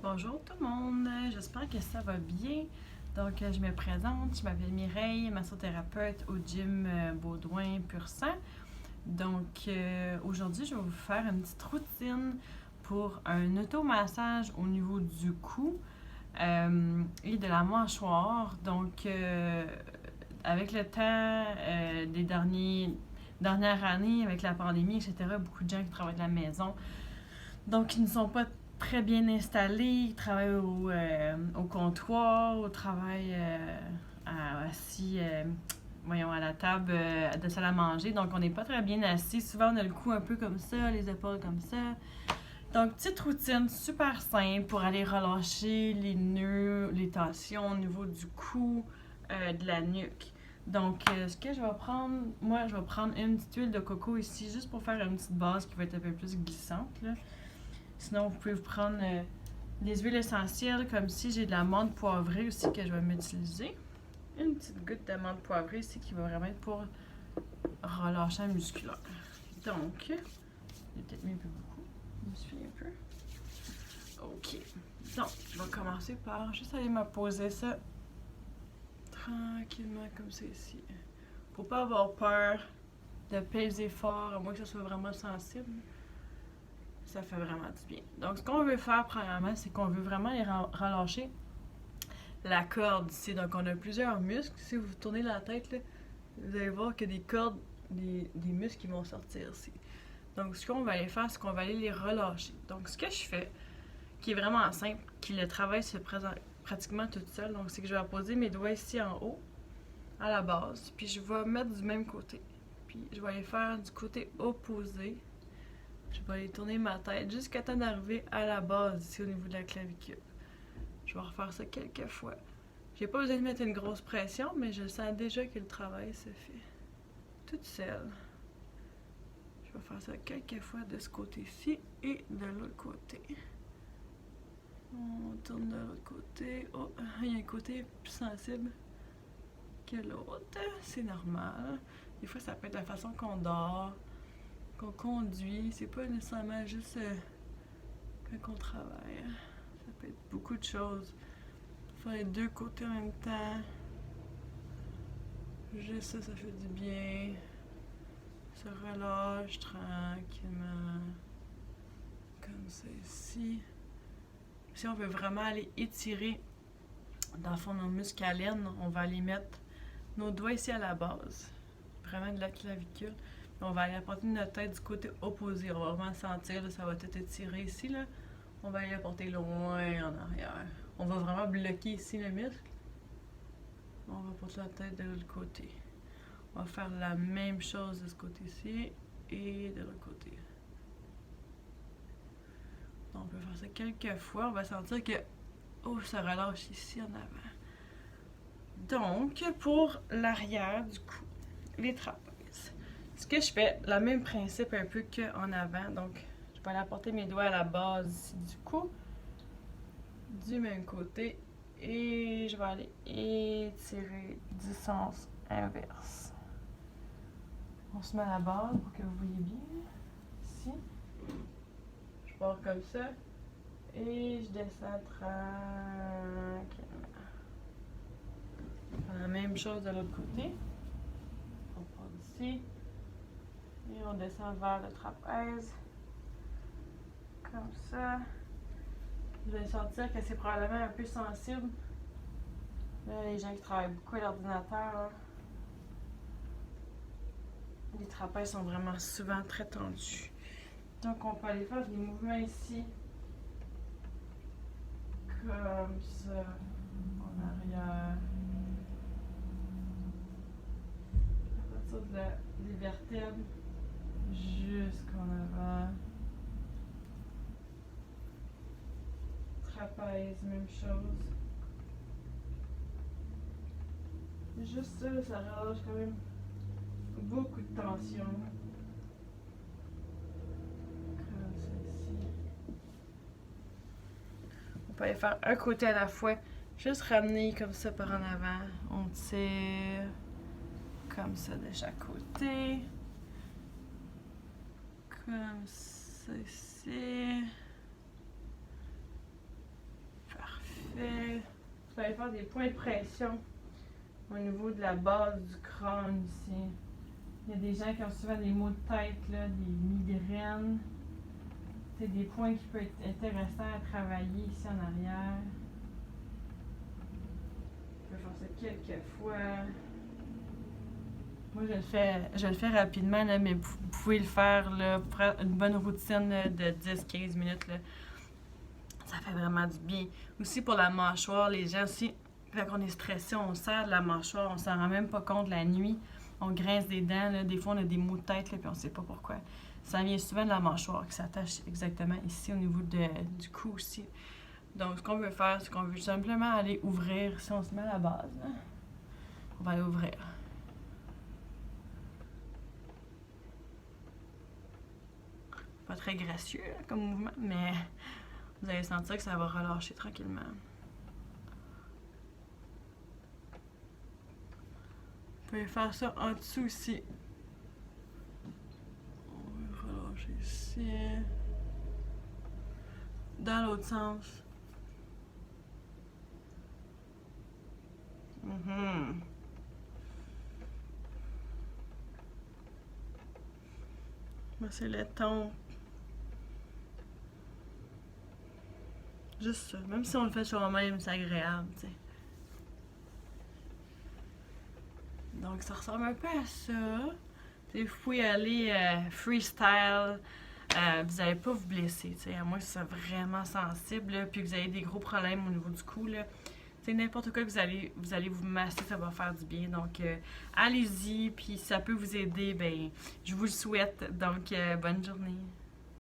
Bonjour tout le monde, j'espère que ça va bien. Donc, je me présente, je m'appelle Mireille, massothérapeute au gym Baudouin Pur Sang. Donc, aujourd'hui, je vais vous faire une petite routine pour un automassage au niveau du cou et de la mâchoire. Donc, avec le temps des dernières années, avec la pandémie, etc., beaucoup de gens qui travaillent de la maison, donc ils ne sont pas très bien installés, ils travaillent au comptoir, au travail assis, à la table de salle à manger. Donc on n'est pas très bien assis. Souvent on a le cou un peu comme ça, les épaules comme ça. Donc petite routine super simple pour aller relâcher les nœuds, les tensions au niveau du cou, de la nuque. Donc, ce que je vais prendre, moi, je vais prendre une petite huile de coco ici, juste pour faire une petite base qui va être un peu plus glissante, là. Sinon, vous pouvez vous prendre des huiles essentielles, comme si j'ai de la menthe poivrée aussi que je vais m'utiliser. Une petite goutte de menthe poivrée ici qui va vraiment être pour relâcher musculaire. Donc, j'ai peut-être mis un peu beaucoup. Je me suis un peu. Ok. Donc, je vais commencer par juste aller me poser ça tranquillement comme ça ici. Pour pas avoir peur de peser fort, à moins que ça soit vraiment sensible. Ça fait vraiment du bien. Donc, ce qu'on veut faire, premièrement, c'est qu'on veut vraiment aller relâcher la corde ici. Donc, on a plusieurs muscles. Si vous tournez la tête, là, vous allez voir qu'il y a des cordes, des muscles qui vont sortir ici. Donc, ce qu'on va aller faire, c'est qu'on va aller les relâcher. Donc, ce que je fais, qui est vraiment simple, qui le travail se présente pratiquement toute seule, donc c'est que je vais poser mes doigts ici en haut, à la base, puis je vais mettre du même côté. Puis, je vais aller faire du côté opposé. Je vais aller tourner ma tête jusqu'à temps d'arriver à la base, ici au niveau de la clavicule. Je vais refaire ça quelques fois. J'ai pas besoin de mettre une grosse pression, mais je sens déjà que le travail se fait toute seule. Je vais faire ça quelques fois de ce côté-ci et de l'autre côté. On tourne de l'autre côté. Oh, il y a un côté plus sensible que l'autre. C'est normal. Des fois, ça peut être la façon qu'on dort, qu'on conduit. C'est pas nécessairement juste quand on travaille. Ça peut être beaucoup de choses. Faire les deux côtés en même temps. Juste ça, ça fait du bien. Se relâche tranquillement. Comme ça ici. Si on veut vraiment aller étirer, dans le fond, nos muscles à l'aine, on va aller mettre nos doigts ici à la base. Vraiment de la clavicule. On va aller apporter notre tête du côté opposé. On va vraiment sentir, là, ça va tout étirer ici, là. On va aller apporter loin en arrière. On va vraiment bloquer ici le muscle. On va porter la tête de l'autre côté. On va faire la même chose de ce côté-ci et de l'autre côté. Donc, on peut faire ça quelques fois. On va sentir que ça relâche ici en avant. Donc, pour l'arrière du cou, les trapèzes. Ce que je fais, le même principe un peu qu'en avant. Donc, je vais aller apporter mes doigts à la base ici du cou, du même côté, et je vais aller étirer du sens inverse. On se met à la base pour que vous voyez bien. Ici. Je pars comme ça. Et je descends tranquillement. La même chose de l'autre côté. On part ici. Et on descend vers le trapèze. Comme ça. Vous allez sentir que c'est probablement un peu sensible. Là, les gens qui travaillent beaucoup à l'ordinateur, là, les trapèzes sont vraiment souvent très tendus. Donc, on peut aller faire des mouvements ici. Comme ça. En arrière. À partir des vertèbres jusqu'en avant. Trapèze, même chose. Juste ça, ça relâche quand même beaucoup de tension. Comme ceci. On peut aller faire un côté à la fois. Juste ramener comme ça par en avant. On tire comme ça de chaque côté. Comme ceci. faire des points de pression au niveau de la base du crâne ici. Il y a des gens qui ont souvent des maux de tête, là, des migraines. C'est des points qui peuvent être intéressants à travailler ici en arrière. Je vais faire ça quelques fois. Moi, je le fais rapidement, là, mais vous pouvez le faire, là, pour faire une bonne routine là, de 10-15 minutes. Là. Ça fait vraiment du bien. Aussi pour la mâchoire, les gens aussi, quand on est stressé, on serre de la mâchoire, on s'en rend même pas compte la nuit. On grince des dents, là. Des fois on a des maux de tête, là, puis on sait pas pourquoi. Ça vient souvent de la mâchoire qui s'attache exactement ici au niveau du cou aussi. Donc ce qu'on veut faire, c'est qu'on veut simplement aller ouvrir. Si on se met à la base, là, on va aller ouvrir. Pas très gracieux là, comme mouvement, mais vous allez sentir que ça va relâcher tranquillement. Vous pouvez faire ça en dessous aussi. On va relâcher ici. Dans l'autre sens. Moi, c'est le ton. Juste ça. Même si on le fait sur nous-mêmes, c'est agréable, tu sais. Donc, ça ressemble un peu à ça. T'sais, vous pouvez aller freestyle. Vous n'allez pas vous blesser, t'sais, à moins que ce soit vraiment sensible, là, puis que vous avez des gros problèmes au niveau du cou. Là. N'importe quoi que vous allez vous masser, ça va faire du bien. Donc, allez-y, puis si ça peut vous aider, ben, je vous le souhaite. Donc, bonne journée.